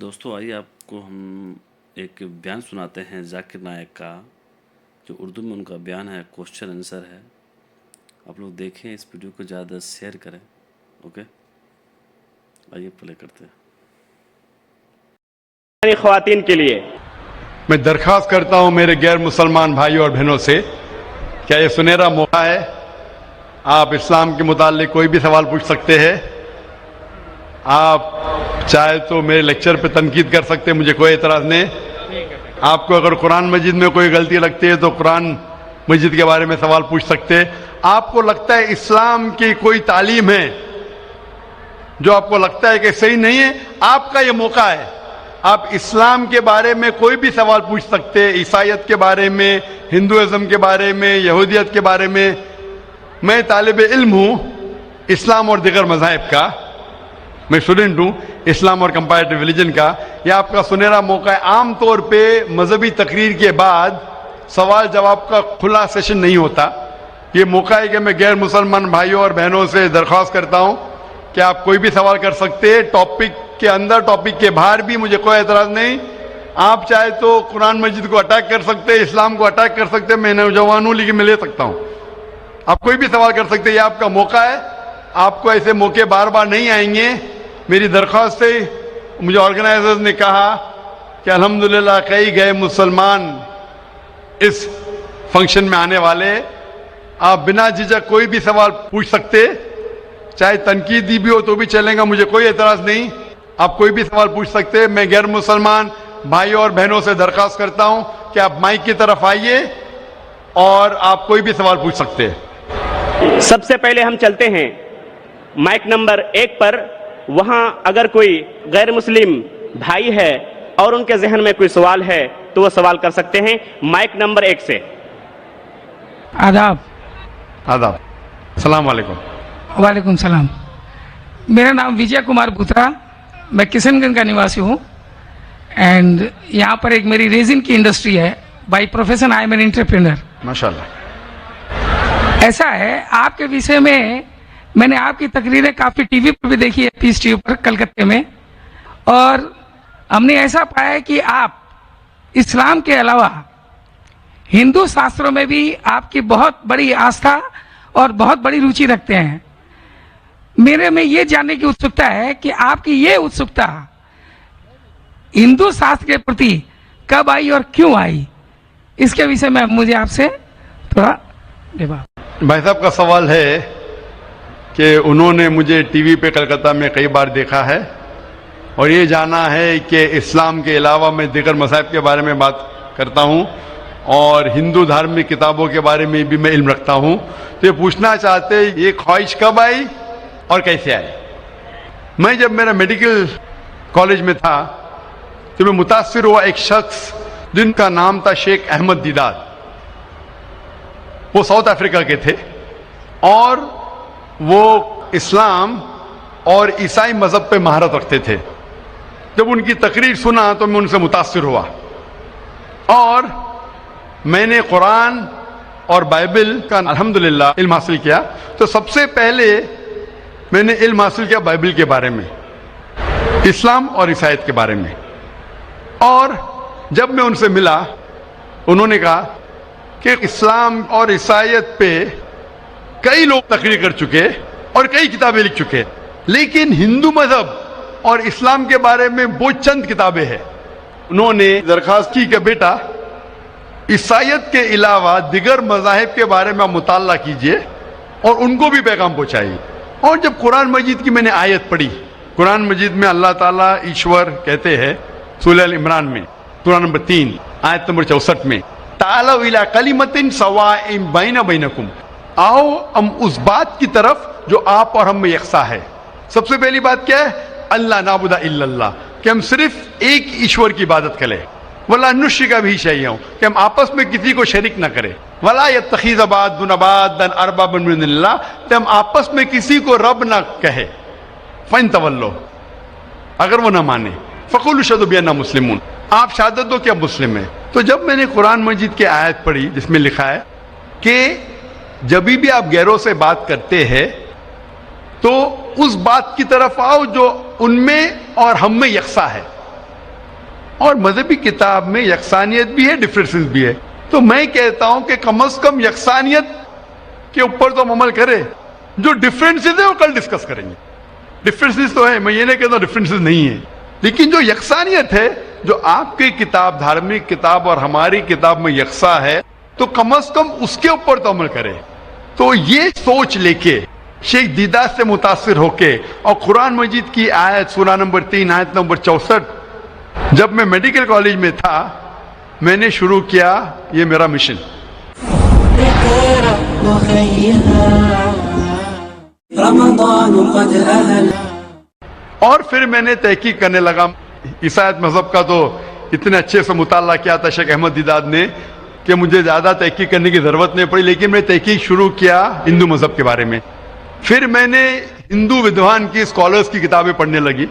دوستو آئیے آپ کو ہم ایک بیان سناتے ہیں ذاکر نائک کا، جو اردو میں ان کا بیان ہے، کوشچن آنسر ہے۔ آپ لوگ دیکھیں، اس ویڈیو کو زیادہ شیئر کریں، اوکے؟ آئیے پلے کرتے ہیں۔ خواتین کے لیے میں درخواست کرتا ہوں میرے غیر مسلمان بھائیوں اور بہنوں سے، کیا یہ سنہرا موقع ہے؟ آپ اسلام کے متعلق کوئی بھی سوال پوچھ سکتے ہیں۔ آپ چاہے تو میرے لیکچر پہ تنقید کر سکتے ہیں، مجھے کوئی اعتراض نہیں۔ آپ کو اگر قرآن مجید میں کوئی غلطی لگتی ہے تو قرآن مجید کے بارے میں سوال پوچھ سکتے ہیں۔ آپ کو لگتا ہے اسلام کی کوئی تعلیم ہے جو آپ کو لگتا ہے کہ صحیح نہیں ہے، آپ کا یہ موقع ہے۔ آپ اسلام کے بارے میں کوئی بھی سوال پوچھ سکتے ہیں، عیسائیت کے بارے میں، ہندوازم کے بارے میں، یہودیت کے بارے میں۔ میں طالب علم ہوں اسلام اور دیگر مذاہب کا، میں اسٹوڈنٹ ہوں اسلام اور کمپیریٹو ریلیجن کا۔ یہ آپ کا سنہرا موقع ہے۔ عام طور پہ مذہبی تقریر کے بعد سوال جواب کا کھلا سیشن نہیں ہوتا۔ یہ موقع ہے کہ میں غیر مسلمان بھائیوں اور بہنوں سے درخواست کرتا ہوں کہ آپ کوئی بھی سوال کر سکتے ہیں، ٹاپک کے اندر، ٹاپک کے باہر بھی، مجھے کوئی اعتراض نہیں۔ آپ چاہے تو قرآن مجید کو اٹیک کر سکتے ہیں، اسلام کو اٹیک کر سکتے ہیں، میں نوجوان ہوں لیکن میں لے سکتا ہوں۔ آپ کوئی بھی سوال کر سکتے ہیں، یہ آپ کا موقع ہے۔ آپ کو ایسے موقع بار بار نہیں آئیں گے۔ میری درخواست ہے، مجھے آرگنائزرز نے کہا کہ الحمدللہ کئی گئے مسلمان اس فنکشن میں آنے والے، آپ بنا جھجک کوئی بھی سوال پوچھ سکتے، چاہے تنقیدی بھی ہو تو بھی چلیں گا، مجھے کوئی اعتراض نہیں۔ آپ کوئی بھی سوال پوچھ سکتے۔ میں غیر مسلمان بھائیوں اور بہنوں سے درخواست کرتا ہوں کہ آپ مائک کی طرف آئیے اور آپ کوئی بھی سوال پوچھ سکتے ہیں۔ سب سے پہلے ہم چلتے ہیں مائک نمبر 1 پر۔ وہاں اگر کوئی غیر مسلم بھائی ہے اور ان کے ذہن میں کوئی سوال ہے تو وہ سوال کر سکتے ہیں مائک نمبر 1 سے۔ آداب۔ آداب، السلام علیکم۔ وعلیکم السلام۔ میرا نام وجے کمار بھوترا، میں کشن گنج کا نواسی ہوں، اینڈ یہاں پر ایک میری ریزن کی انڈسٹری ہے۔ By profession I am an entrepreneur. ماشاءاللہ۔ ایسا ہے، آپ کے وشے میں نے آپ کی تقریریں کافی ٹی وی پر بھی دیکھی ہے، پیس ٹی وی پر کلکتے میں، اور ہم نے ایسا پایا ہے کہ آپ اسلام کے علاوہ ہندو شاستروں میں بھی آپ کی بہت بڑی آستھا اور بہت بڑی روچی رکھتے ہیں۔ میرے میں یہ جاننے کی اتسکتا ہے کہ آپ کی یہ اتسکتا ہندو شاستر کے پرتی کب آئی اور کیوں آئی، اس کے وشے میں مجھے آپ سے تھوڑا بھائی صاحب کا سوال ہے کہ انہوں نے مجھے ٹی وی پہ کلکتہ میں کئی بار دیکھا ہے اور یہ جانا ہے کہ اسلام کے علاوہ میں دیگر مذاہب کے بارے میں بات کرتا ہوں اور ہندو دھارمک کتابوں کے بارے میں بھی میں علم رکھتا ہوں۔ تو یہ پوچھنا چاہتے یہ خواہش کب آئی اور کیسے آئی؟ میں جب میرا میڈیکل کالج میں تھا تو میں متاثر ہوا ایک شخص جن کا نام تھا شیخ احمد دیدار۔ وہ ساؤتھ افریقہ کے تھے اور وہ اسلام اور عیسائی مذہب پہ مہارت رکھتے تھے۔ جب ان کی تقریر سنا تو میں ان سے متاثر ہوا اور میں نے قرآن اور بائبل کا الحمدللہ علم حاصل کیا۔ تو سب سے پہلے میں نے علم حاصل کیا بائبل کے بارے میں، اسلام اور عیسائیت کے بارے میں۔ اور جب میں ان سے ملا، انہوں نے کہا کہ اسلام اور عیسائیت پہ کئی لوگ تقریر کر چکے اور کئی کتابیں لکھ چکے، لیکن ہندو مذہب اور اسلام کے بارے میں وہ چند کتابیں ہیں۔ انہوں نے درخواست کی کہ بیٹا عیسائیت کے علاوہ دیگر مذاہب کے بارے میں آپ مطالعہ کیجئے اور ان کو بھی پیغام پہنچائیے۔ اور جب قرآن مجید کی میں نے آیت پڑھی، قرآن مجید میں اللہ تعالیٰ ایشور کہتے ہیں سورہ ال عمران میں، سورہ نمبر 3 آیت نمبر 64 میں، تعالوا الی کلمۃ سواء بین بینکم، آؤ ہم اس بات کی طرف جو آپ اور ہم میں یکساں ہے۔ سب سے پہلی بات کیا ہے؟ اللہ نعبد الا اللہ، کہ ہم صرف ایک ایشور کی عبادت کریں، ولا نشرک بہ شیئا، کہ ہم آپس میں کسی کو شریک نہ کریں، ولا یتخذ بعضنا بعضا اربابا من اللہ، کہ ہم آپس میں کسی کو رب نہ کہے۔ فَإِن تَوَلَّوْا، اگر وہ نہ مانے، فَقُولُوا اشْهَدُوا بِأَنَّا مُسْلِمُونَ، آپ شہادت دو کہ آپ مسلم ہیں۔ تو جب میں نے قرآن مجید کی آیت پڑھی جس میں لکھا ہے کہ جب بھی آپ غیروں سے بات کرتے ہیں تو اس بات کی طرف آؤ جو ان میں اور ہم میں یکساں ہے، اور مذہبی کتاب میں یکسانیت بھی ہے، ڈفرینسز بھی ہے. تو میں کہتا ہوں کہ کم از کم یکسانیت کے اوپر تو ہم عمل کریں. جو ڈفرینسز ہیں وہ کل ڈسکس کریں گے. ڈفرینسز تو ہیں، میں یہ نہیں کہتا ہوں ڈفرینسز نہیں ہیں، لیکن جو یکسانیت ہے، جو آپ کی کتاب دھارمک کتاب اور ہماری کتاب میں یکساں ہے، تو کم از کم اس کے اوپر تو عمل کریں. تو یہ سوچ لے کے شیخ دیدات سے متاثر ہو کے اور قرآن مجید کی آیت سورہ نمبر 3 آیت نمبر 64 جب میں میڈیکل کالج میں تھا میں نے شروع کیا یہ میرا مشن. اور پھر میں نے تحقیق کرنے لگا. عیسائیت مذہب کا تو اتنے اچھے سے مطالعہ کیا تھا شیخ احمد دیدات نے کہ مجھے زیادہ تحقیق کرنے کی ضرورت نہیں پڑی، لیکن میں تحقیق شروع کیا ہندو مذہب کے بارے میں. پھر میں نے ہندو ودوان کی اسکالرز کی کتابیں پڑھنے لگی.